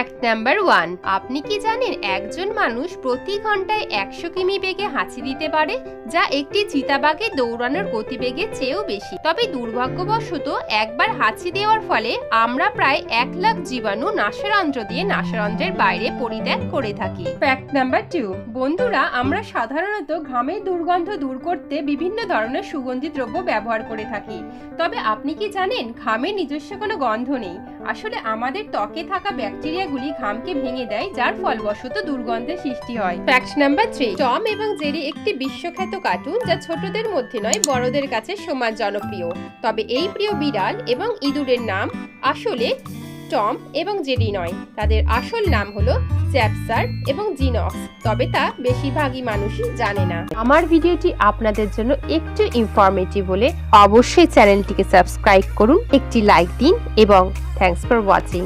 Fact number 1, আপনি কি জানেন একজন মানুষ প্রতি ঘন্টায় 100 কিমি বেগে হাঁচি দিতে পারে, যা একটি চিতাবাঘের দৌড়ানোর গতিবেগের চেয়েও বেশি। তবে দুর্ভাগ্যবশত একবার হাঁচি দেওয়ার ফলে আমরা প্রায় 1 লাখ জীবাণু নাসারন্ধ্র দিয়ে নাসারন্ধ্রের বাইরে পরিত্যাগ করে থাকি। ফ্যাক্ট নাম্বার 2, বন্ধুরা আমরা সাধারণত ঘামের দুর্গন্ধ দূর করতে বিভিন্ন ধরনের সুগন্ধি দ্রব্য ব্যবহার করে থাকি। তবে আপনি কি জানেন ঘামের নিজস্ব কোনো গন্ধ নেই। আসলে আমাদের ত্বকে থাকা ব্যাকটেরিয়াগুলি ঘামকে ভেঙে দেয়, যার ফলবশত দুর্গন্ধের সৃষ্টি হয়। ফ্যাক্ট নাম্বার 3, টম এবং জেরি একটি বিশ্বখ্যাত কার্টুন যা ছোটদের মধ্যে নয় বড়দের কাছে সমান জনপ্রিয়। তবে এই প্রিয় বিড়াল এবং ইঁদুরের নাম আসলে টম এবং জেরি নয়, তাদের আসল নাম হলো চ্যাপসার এবং জিনক্স। তবে তা বেশিরভাগই মানুষই জানে না। আমার ভিডিওটি আপনাদের জন্য একটু ইনফরমেটিভ হলে অবশ্যই চ্যানেলটিকে সাবস্ক্রাইব করুন, একটি লাইক দিন এবং থ্যাঙ্কস ফর ওয়াচিং।